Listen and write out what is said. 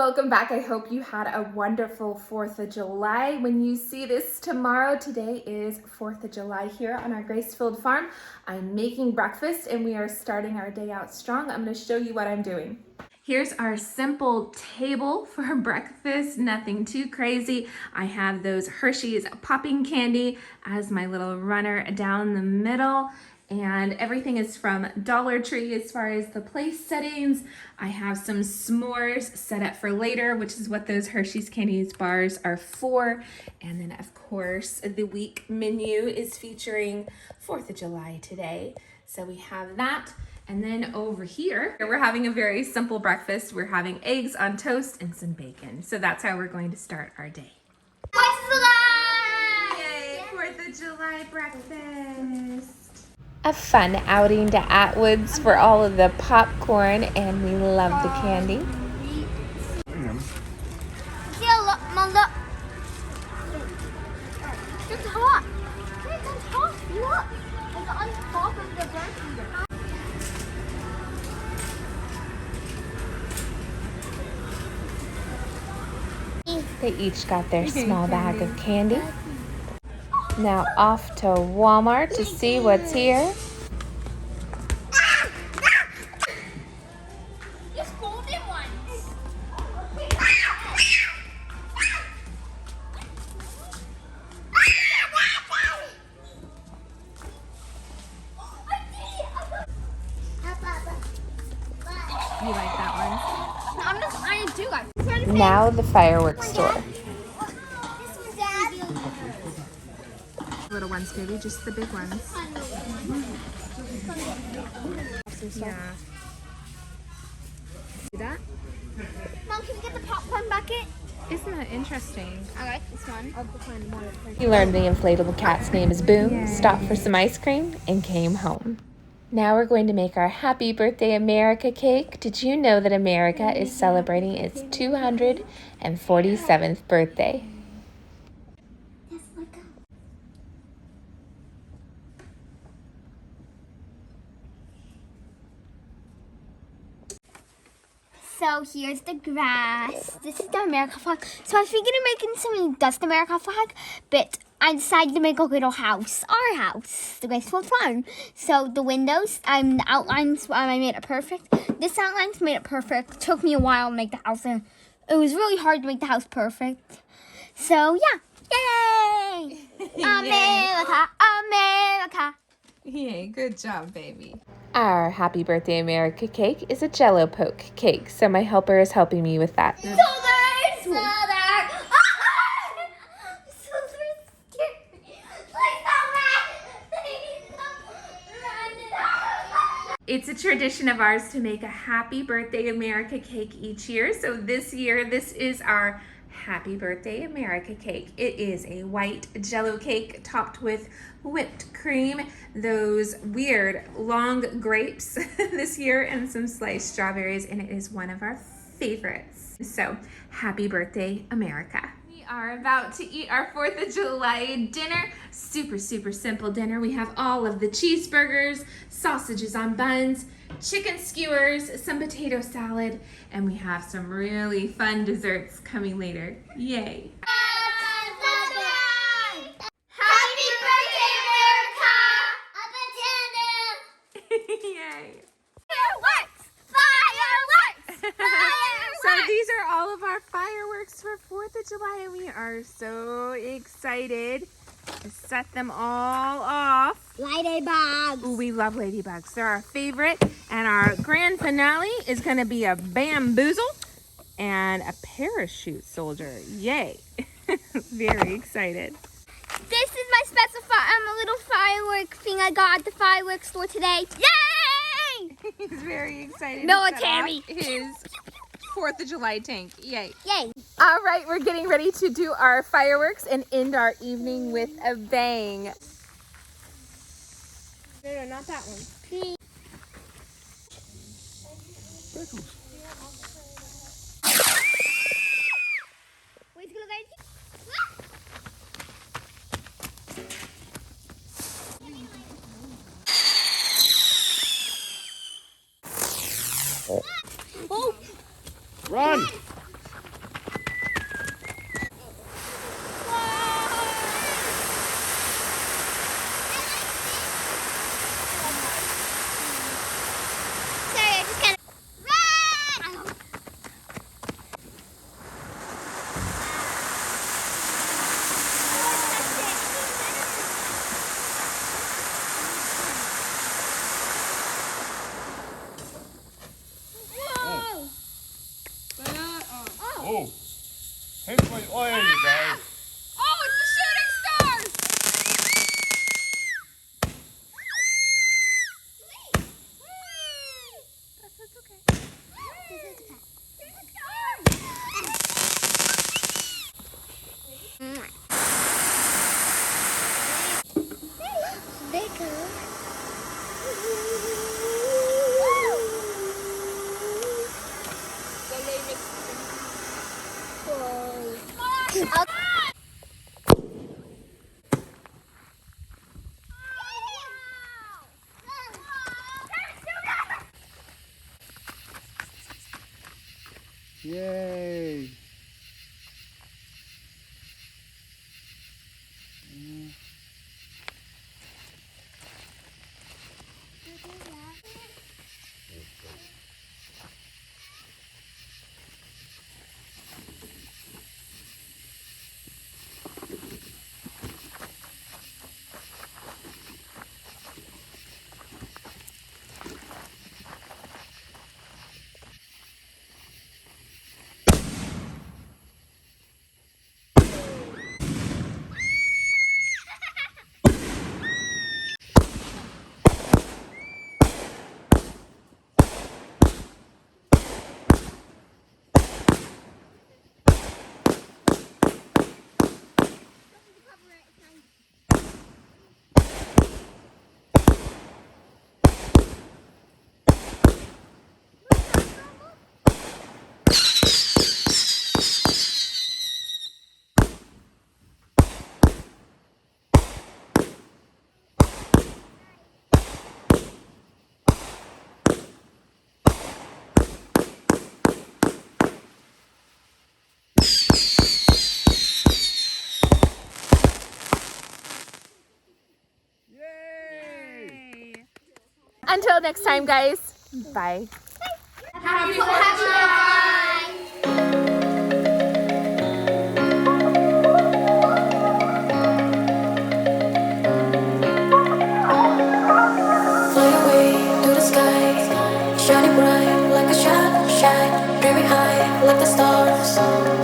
welcome back. I hope you had a wonderful 4th of July. When you see this tomorrow, today is 4th of July here on our Gracefield farm. I'm making breakfast and we are starting our day out strong. I'm going to show you what I'm doing. Here's our simple table for breakfast, nothing too crazy. I have those Hershey's popping candy as my little runner down the middle. And everything is from Dollar Tree as far as the place settings. I have some s'mores set up for later, which is what those Hershey's Candies bars are for. And then of course, the week menu is featuring 4th of July today. So we have that. And then over here, we're having a very simple breakfast. We're having eggs on toast and some bacon. So that's how we're going to start our day. 4th of July! Yay, 4th of July breakfast. A fun outing to Atwoods for all of the popcorn, and we love the candy. Look. It's hot. It's hot. Look. It's on top of the burger. They each got their small bag of candy. Now off to Walmart to see what's here. Just golden ones. You like that I do like. one? Now the fireworks store. Little ones, baby, just the big ones. Yeah. See that? Mom, can we get the popcorn bucket? Isn't that interesting? I like this one. He learned the inflatable cat's name is Boom, stopped for some ice cream, and came home. Now we're going to make our Happy Birthday America cake. Did you know that America is celebrating its 247th birthday? So here's the grass. This is the America flag. So I was thinking of making something that's the America flag, but I decided to make a little house, our house, the Graceful Farm. So the windows, the outlines, I made it perfect. This outline's made it perfect. It took me a while to make the house. It was really hard to make the house perfect. So yeah, yay! America, America. Yay, good job, baby. Our Happy Birthday America cake is a Jell-O poke cake, so my helper is helping me with that. So dark! So dark! So scared. Please don't run! It's a tradition of ours to make a Happy Birthday America cake each year. So this year, this is our Happy Birthday America cake. It is a white Jell-O cake topped with whipped cream, those weird long grapes this year, and some sliced strawberries, and it is one of our favorites. So happy birthday, America. We are about to eat our 4th of July dinner. Super simple dinner. We have all of the cheeseburgers, sausages on buns, chicken skewers, some potato salad, and we have some really fun desserts coming later. Yay! Yay! Fireworks! So these are all of our fireworks for 4th of July, and we are so excited to set them all off. Ladybugs. Ooh, we love ladybugs. They're our favorite, and our grand finale is going to be a bamboozle and a parachute soldier. Yay! Very excited. This is my special little firework thing I got at the fireworks store today. Yay! He's very excited. Military. To set off his 4th of July tank. Yay. Yay. All right, we're getting ready to do our fireworks and end our evening with a bang. No, not that one. Oh. Run! Yay! Until next time, guys. Bye. Happy Fly away to the sky, shining bright like a shine, dreaming high like the stars.